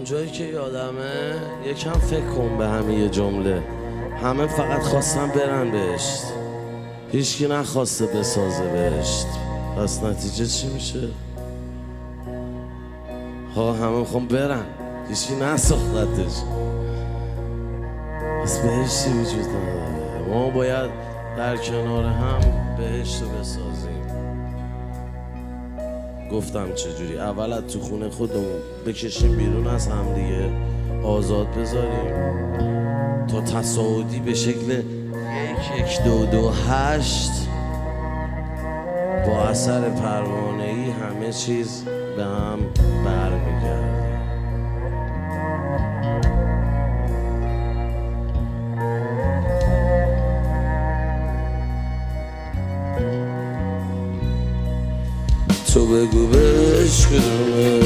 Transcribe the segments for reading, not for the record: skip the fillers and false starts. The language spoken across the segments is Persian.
اونجایی که یادمه یکم فکر کن به همه یه جمله. همه فقط خواستن برن بهشت، هیچکی نخواسته بسازه بهشت. پس نتیجه چی میشه؟ همه میخوام برن، هیچکی نساختش. پس بهشتی وجود نداره. ما باید در کنار هم بهشت رو بسازیم. گفتم چجوری؟ اول از تو خونه خودمون بکشیم بیرون از هم دیگه، آزاد بذاریم تا تصاعدی به شکل 1-1-2-2-8 با اثر پروانه‌ای همه چیز به هم برمیگرده. تو بگو بهش کدومه،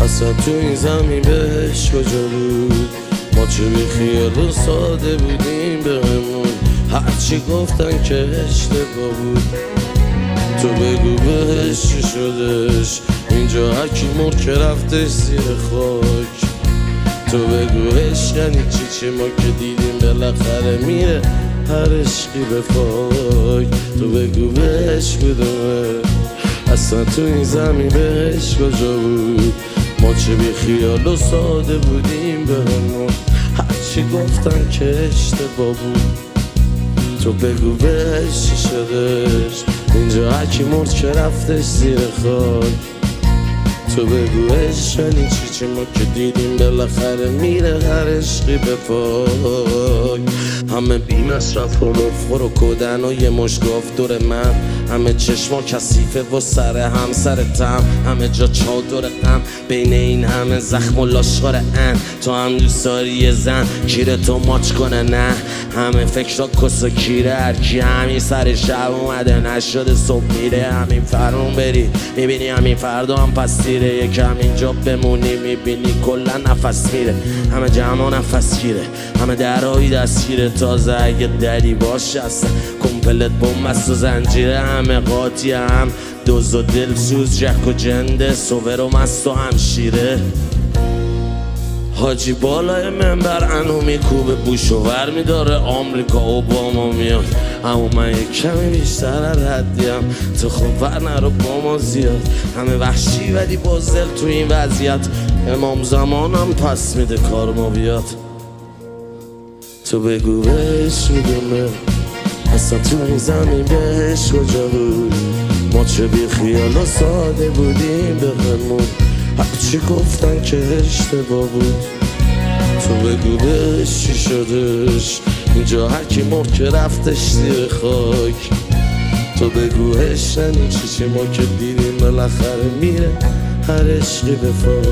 اصلا تو این زمین بهش کجا بود؟ ما چه بی خیال و ساده بودیم بهمون، هرچی گفتن که اشتباه بود. تو بگو بهش چی شدش، اینجا هرکی مرد که رفتش زیر خاک. تو بگو عشق یعنی چی ما که دیدیم بالاخره میره هر عشقی به پاک. تو بگو بهش کدومه، اصلا تو این زمین بهش کجا بود؟ ما چه بی خیال و ساده بودیم بهمون، هرچی گفتن که اشتباه بود. تو بگو بهش چی شدش، اینجا هرکی مرد که رفتش زیر خاک. تو بگو عشق یعنی چی ما که دیدیم بالاخره میره هر عشقی به پاک. همه بی مصرف و مفخور و کدن و یه مشگاف دور من، همه چشما کثیفه و سر هم سر تم، همه جا چادر غم بین این همه زخم و لاشخار ان. تو هم دوست داری یه زن کیره تو ماچ کنه؟ نه، همه فکرها کس و کیره، هرکی همین سر شب اومده نشده صبح میره. همین فرمون بری میبینی همین فردا هم پس تیره، یکم اینجا بمونی میبینی کلا نفس میره. همه جمع نفس گیره، همه درهایی دستگیره، تازه اگه دری باشه اصلا کمپلت بومست و زنجیره. همه قاطی هم دوز و دلسوز، جک و جنده، سوور و مست و همشیره. حاجی بالای منبر انو میکوبه بوشوور میداره آمریکا اوباما میاد، اما من یک کمی بیشتر ردیم. تو خب ور نرو با ما زیاد، همه وحشی ولی بازدل تو این وضعیت. امام زمانم پس میده کار ما بیاد. تو بگو بهش میدونه، اصلا تو این زمین بهش کجا بود؟ ما چه بی خیال و ساده بودیم بهمون، هرچی گفتن که اشتباه بود. تو بگو بهش چی شدش، اینجا هرکی مرد که رفتش زیر خاک. تو بگو عشق یعنی چی ما که دیدیم بالاخره میره هر عشقی به پاک.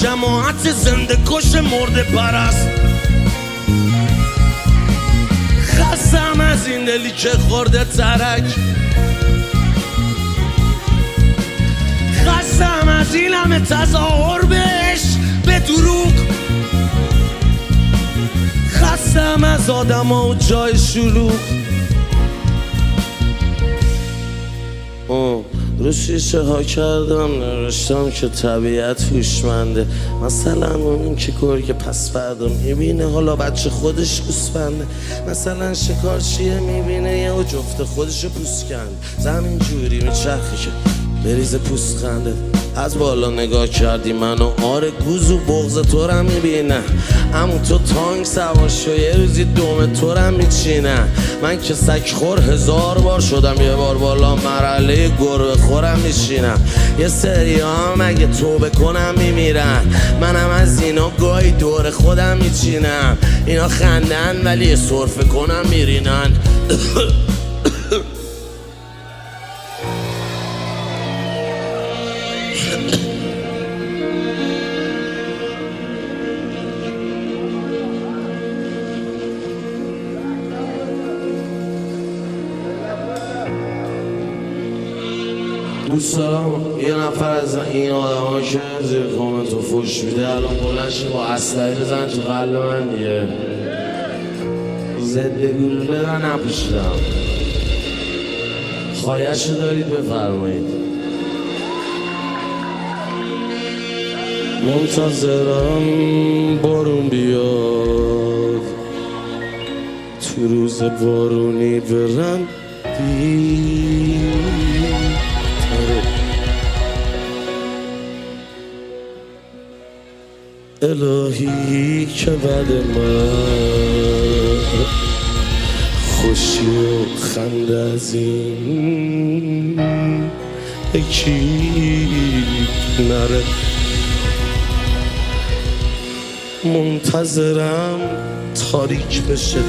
جماعت زنده کش مرده پرست، خستم از این دلی که خورده ترک، خستم از این همه تظاهر بهش به دروغ، خستم از آدم ها و جای شلوغ. رو شیشه ها کردم نوشتم که طبیعت هوشمنده، مثلا اون که گرگ پس فردا میبینه حالا بچه خودش گوسفنده، مثلا شکارچیه میبینه یه و جفت خودش پوست کنده، زمین جوری میچرخه که بریز پوست خنده. از بالا نگاه کردی منو، آره گوزو بغض تو رو میبینم، اما تو تانک سوار شو یه روزی دوم تو رو میچینم. من که سگ خور 1000 بار شدم، یه بار بالا مرحله گربه خورم میشینم. یه سری ها مگه توبه کنم میمیرن، منم از اینا گاهی دور خودم میچینم. اینا خندن ولی سرفه کنم میرینن. دوست دارم یه نفر از این آدم ها که زیر کامنت رو فوش میده الان بلنش با اسلحه بزن تو قلب من دیگه. ضد گلوله را نپوشیدم، خواهش دارید بفرمایید. منتظرم بارون بیاد، تو روز بارونی برم الهی که بعد من خوشی و خنده از این یکی نره. منتظرم تاریک بشه،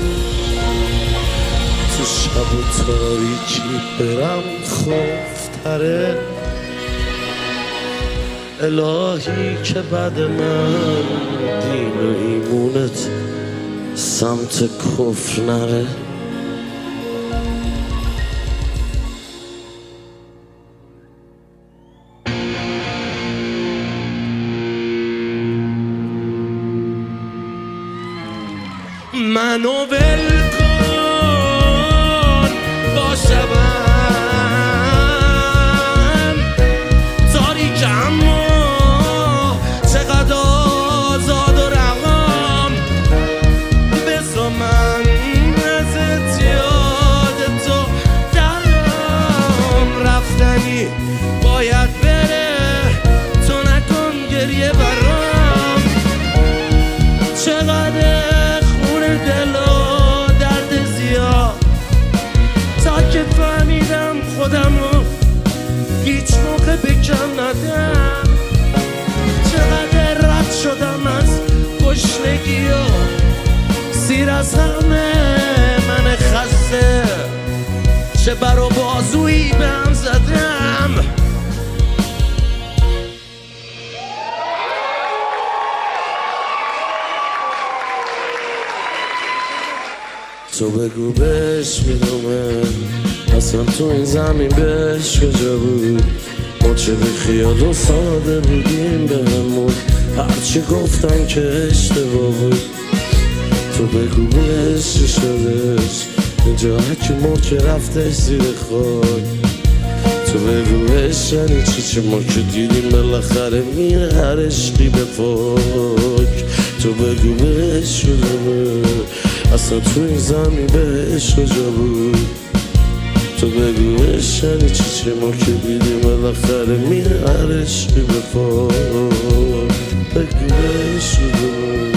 تو شب و تاریکی برم خوفتره. الهی که بعد من دین و ایمونت سمت کفر نره. منو ول کن با شبم تاریک، اما چقدر آزاد و رقم. بذار من ازت یاد تو درم، رفتنی باید بره تو نکن گریه برام. چقدر دل و درد زیاد تا که فهمیدم خودمو هیچ موقع بکم ندم. چقدر رد شدم از گشنگی و سیر از همه من خسته، چه بر و بازویی به هم زدم. تو بگو بهش میدومه اصلا تو این زمین بهش کجا بود. ما چه بی خیال و ساده بودیم بهمون، هرچی گفتن که اشتباه بود. تو بگو بهش چی شدش اینجا که ما که رفتش زیر خاک. تو بگو بهش یعنی چی ما که دیدیم بالاخره میره هر عشقی به پاک. تو بگو بهش شدمه اصلا تو این زمین بهش کجا بود. تو بگو بهش یعنی چی ما که دیدیم بالاخره میره هر عشقی به پاک. بگو بهش شدمه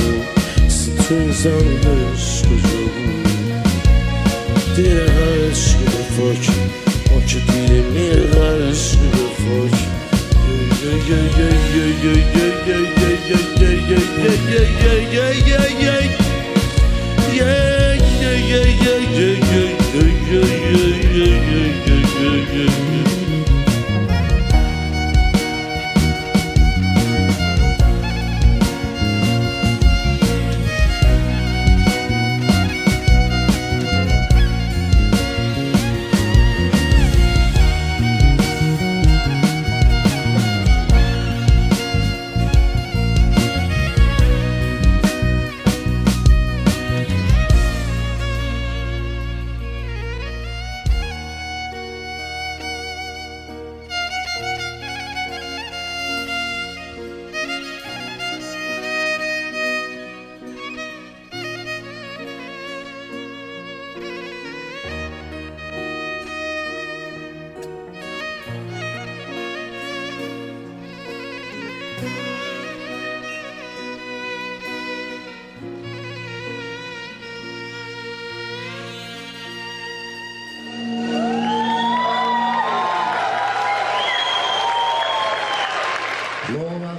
اصلا تو این زمین بهش کجا بود. دیره هر عشقی به پاک، ما که دیدیم میره هر عشقی به پاک. ما